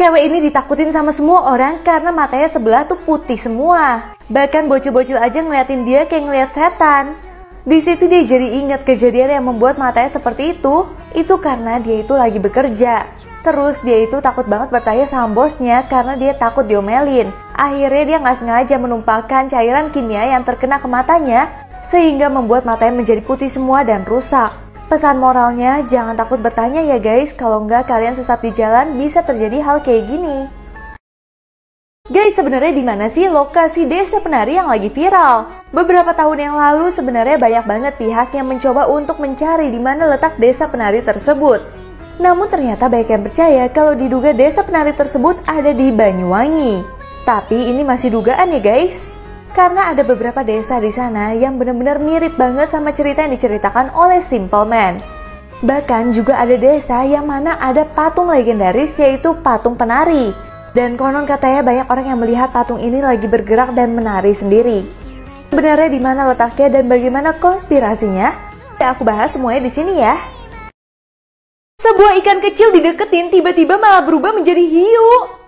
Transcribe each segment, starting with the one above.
Cewek ini ditakutin sama semua orang karena matanya sebelah tuh putih semua. Bahkan bocil-bocil aja ngeliatin dia kayak ngeliat setan. Di situ dia jadi ingat kejadian yang membuat matanya seperti itu. Itu karena dia itu lagi bekerja. Terus dia itu takut banget bertanya sama bosnya karena dia takut diomelin. Akhirnya dia nggak sengaja menumpahkan cairan kimia yang terkena ke matanya, sehingga membuat matanya menjadi putih semua dan rusak. Pesan moralnya, jangan takut bertanya ya guys, kalau nggak kalian sesat di jalan bisa terjadi hal kayak gini. Guys, sebenarnya di mana sih lokasi desa penari yang lagi viral? Beberapa tahun yang lalu sebenarnya banyak banget pihak yang mencoba untuk mencari di mana letak desa penari tersebut. Namun ternyata banyak yang percaya kalau diduga desa penari tersebut ada di Banyuwangi. Tapi ini masih dugaan ya guys. Karena ada beberapa desa di sana yang benar-benar mirip banget sama cerita yang diceritakan oleh Simple Man. Bahkan juga ada desa yang mana ada patung legendaris yaitu patung penari. Dan konon katanya banyak orang yang melihat patung ini lagi bergerak dan menari sendiri. Sebenarnya di mana letaknya dan bagaimana konspirasinya? Ya aku bahas semuanya di sini ya. Sebuah ikan kecil dideketin tiba-tiba malah berubah menjadi hiu.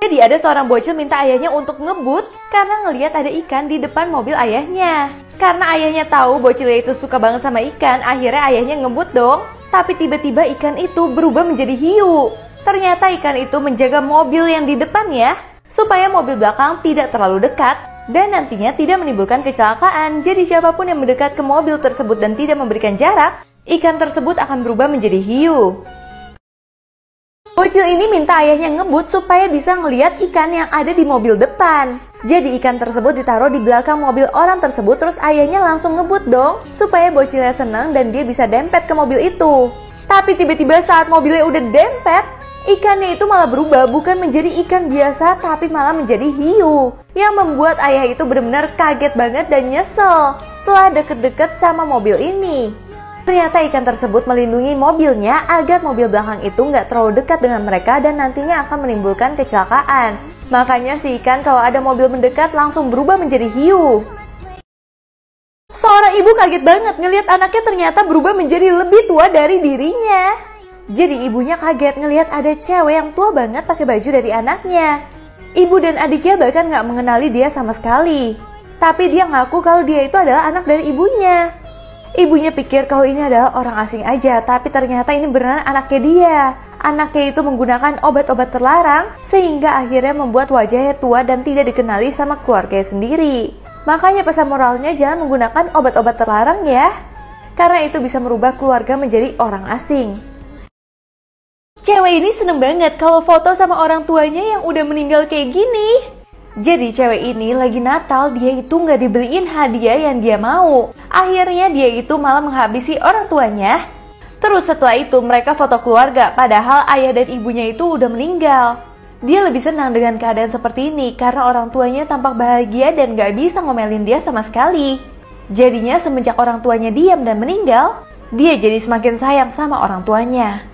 Jadi ada seorang bocil minta ayahnya untuk ngebut karena ngelihat ada ikan di depan mobil ayahnya. Karena ayahnya tahu bocilnya itu suka banget sama ikan, akhirnya ayahnya ngebut dong. Tapi tiba-tiba ikan itu berubah menjadi hiu. Ternyata ikan itu menjaga mobil yang di depannya supaya mobil belakang tidak terlalu dekat dan nantinya tidak menimbulkan kecelakaan. Jadi siapapun yang mendekat ke mobil tersebut dan tidak memberikan jarak, ikan tersebut akan berubah menjadi hiu. Bocil ini minta ayahnya ngebut supaya bisa ngelihat ikan yang ada di mobil depan. Jadi ikan tersebut ditaruh di belakang mobil orang tersebut, terus ayahnya langsung ngebut dong supaya bocilnya senang dan dia bisa dempet ke mobil itu. Tapi tiba-tiba saat mobilnya udah dempet, ikannya itu malah berubah bukan menjadi ikan biasa tapi malah menjadi hiu. Yang membuat ayah itu benar-benar kaget banget dan nyesel telah deket-deket sama mobil ini. Ternyata ikan tersebut melindungi mobilnya agar mobil belakang itu nggak terlalu dekat dengan mereka dan nantinya akan menimbulkan kecelakaan. Makanya si ikan kalau ada mobil mendekat langsung berubah menjadi hiu. Seorang ibu kaget banget ngelihat anaknya ternyata berubah menjadi lebih tua dari dirinya. Jadi ibunya kaget ngelihat ada cewek yang tua banget pakai baju dari anaknya. Ibu dan adiknya bahkan nggak mengenali dia sama sekali. Tapi dia ngaku kalau dia itu adalah anak dari ibunya. Ibunya pikir kalau ini adalah orang asing aja, tapi ternyata ini beneran anaknya dia. Anaknya itu menggunakan obat-obat terlarang, sehingga akhirnya membuat wajahnya tua dan tidak dikenali sama keluarganya sendiri. Makanya pesan moralnya jangan menggunakan obat-obat terlarang ya, karena itu bisa merubah keluarga menjadi orang asing. Cewek ini seneng banget kalau foto sama orang tuanya yang udah meninggal kayak gini. Jadi cewek ini lagi Natal dia itu nggak dibeliin hadiah yang dia mau. Akhirnya dia itu malah menghabisi orang tuanya. Terus setelah itu mereka foto keluarga padahal ayah dan ibunya itu udah meninggal. Dia lebih senang dengan keadaan seperti ini karena orang tuanya tampak bahagia dan nggak bisa ngomelin dia sama sekali. Jadinya semenjak orang tuanya diam dan meninggal, dia jadi semakin sayang sama orang tuanya.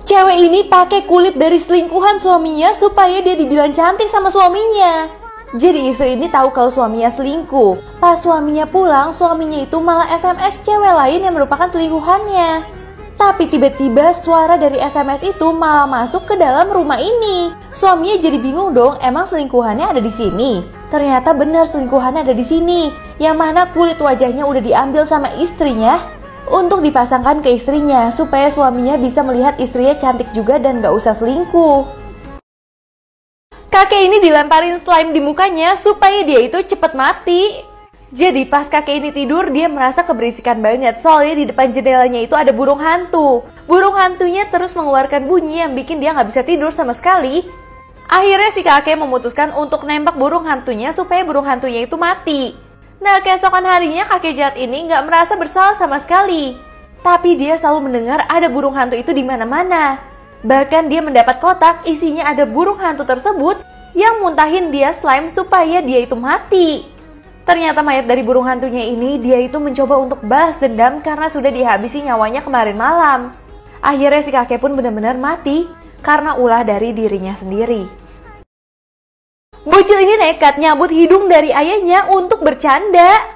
Cewek ini pakai kulit dari selingkuhan suaminya supaya dia dibilang cantik sama suaminya. Jadi istri ini tahu kalau suaminya selingkuh. Pas suaminya pulang, suaminya itu malah SMS cewek lain yang merupakan selingkuhannya. Tapi tiba-tiba suara dari SMS itu malah masuk ke dalam rumah ini. Suaminya jadi bingung dong, emang selingkuhannya ada di sini? Ternyata benar selingkuhannya ada di sini. Yang mana kulit wajahnya udah diambil sama istrinya untuk dipasangkan ke istrinya supaya suaminya bisa melihat istrinya cantik juga dan gak usah selingkuh. Kakek ini dilemparin slime di mukanya supaya dia itu cepet mati. Jadi pas kakek ini tidur dia merasa keberisikan banget soalnya di depan jendelanya itu ada burung hantu. Burung hantunya terus mengeluarkan bunyi yang bikin dia gak bisa tidur sama sekali. Akhirnya si kakek memutuskan untuk nembak burung hantunya supaya burung hantunya itu mati. Nah, keesokan harinya kakek jahat ini nggak merasa bersalah sama sekali. Tapi dia selalu mendengar ada burung hantu itu di mana-mana. Bahkan dia mendapat kotak isinya ada burung hantu tersebut yang muntahin dia slime supaya dia itu mati. Ternyata mayat dari burung hantunya ini dia itu mencoba untuk balas dendam karena sudah dihabisi nyawanya kemarin malam. Akhirnya si kakek pun benar-benar mati karena ulah dari dirinya sendiri. Bocil ini nekat nyabut hidung dari ayahnya untuk bercanda.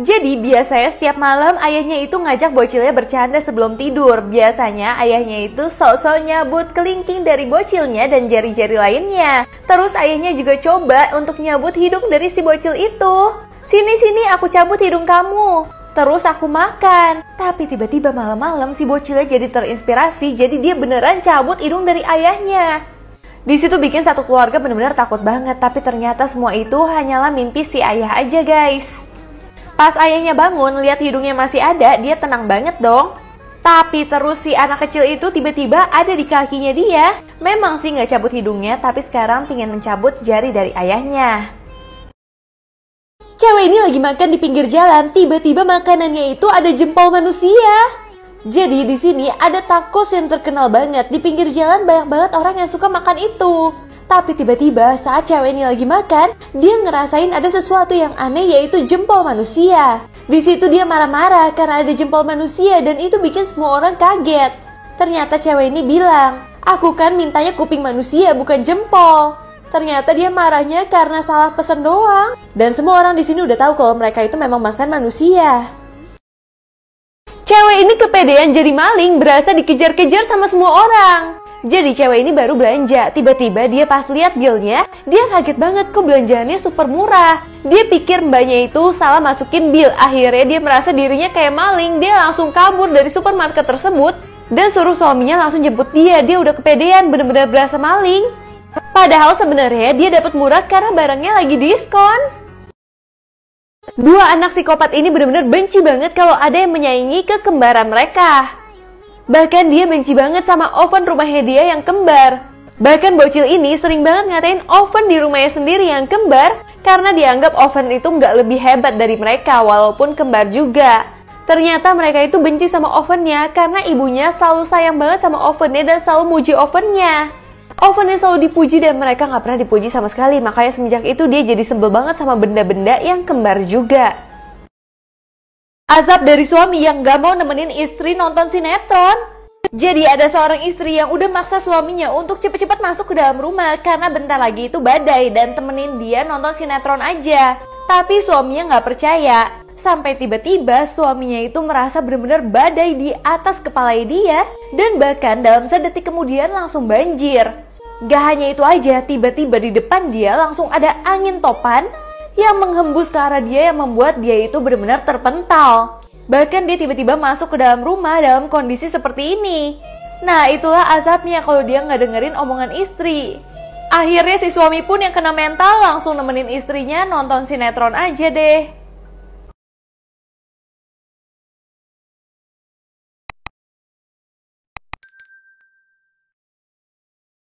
Jadi biasanya setiap malam ayahnya itu ngajak bocilnya bercanda sebelum tidur. Biasanya ayahnya itu sok-sok nyabut kelingking dari bocilnya dan jari-jari lainnya. Terus ayahnya juga coba untuk nyabut hidung dari si bocil itu. Sini, aku cabut hidung kamu. Terus aku makan. Tapi tiba-tiba malam-malam si bocilnya jadi terinspirasi. Jadi dia beneran cabut hidung dari ayahnya. Di situ bikin satu keluarga bener-bener takut banget. Tapi ternyata semua itu hanyalah mimpi si ayah aja guys. Pas ayahnya bangun, lihat hidungnya masih ada, dia tenang banget dong. Tapi terus si anak kecil itu tiba-tiba ada di kakinya dia. Memang sih nggak cabut hidungnya, tapi sekarang pingin mencabut jari dari ayahnya. Cewek ini lagi makan di pinggir jalan, tiba-tiba makanannya itu ada jempol manusia. Jadi di sini ada tacos yang terkenal banget. Di pinggir jalan banyak banget orang yang suka makan itu. Tapi tiba-tiba saat cewek ini lagi makan, dia ngerasain ada sesuatu yang aneh yaitu jempol manusia. Di situ dia marah-marah karena ada jempol manusia dan itu bikin semua orang kaget. Ternyata cewek ini bilang, "Aku kan mintanya kuping manusia bukan jempol." Ternyata dia marahnya karena salah pesen doang. Dan semua orang di sini udah tahu kalau mereka itu memang makan manusia. Cewek ini kepedean jadi maling, berasa dikejar-kejar sama semua orang. Jadi cewek ini baru belanja, tiba-tiba dia pas lihat bilnya, dia kaget banget kok belanjaannya super murah. Dia pikir mbaknya itu salah masukin bil, akhirnya dia merasa dirinya kayak maling. Dia langsung kabur dari supermarket tersebut dan suruh suaminya langsung jemput dia. Dia udah kepedean, bener-bener berasa maling. Padahal sebenarnya dia dapat murah karena barangnya lagi diskon. Dua anak psikopat ini bener-bener benci banget kalau ada yang menyaingi kekembaran mereka. Bahkan dia benci banget sama oven rumahnya dia yang kembar. Bahkan bocil ini sering banget ngatain oven di rumahnya sendiri yang kembar karena dianggap oven itu nggak lebih hebat dari mereka walaupun kembar juga. Ternyata mereka itu benci sama ovennya karena ibunya selalu sayang banget sama ovennya dan selalu muji ovennya. Ovennya selalu dipuji dan mereka nggak pernah dipuji sama sekali. Makanya semenjak itu dia jadi sebel banget sama benda-benda yang kembar juga. Azab dari suami yang gak mau nemenin istri nonton sinetron. Jadi ada seorang istri yang udah maksa suaminya untuk cepet-cepet masuk ke dalam rumah karena bentar lagi itu badai dan temenin dia nonton sinetron aja. Tapi suaminya gak percaya. Sampai tiba-tiba suaminya itu merasa benar-benar badai di atas kepala dia. Dan bahkan dalam sedetik kemudian langsung banjir. Gak hanya itu aja, tiba-tiba di depan dia langsung ada angin topan yang menghembus ke arah dia yang membuat dia itu benar-benar terpental. Bahkan dia tiba-tiba masuk ke dalam rumah dalam kondisi seperti ini. Nah itulah azabnya kalau dia nggak dengerin omongan istri. Akhirnya si suami pun yang kena mental langsung nemenin istrinya nonton sinetron aja deh.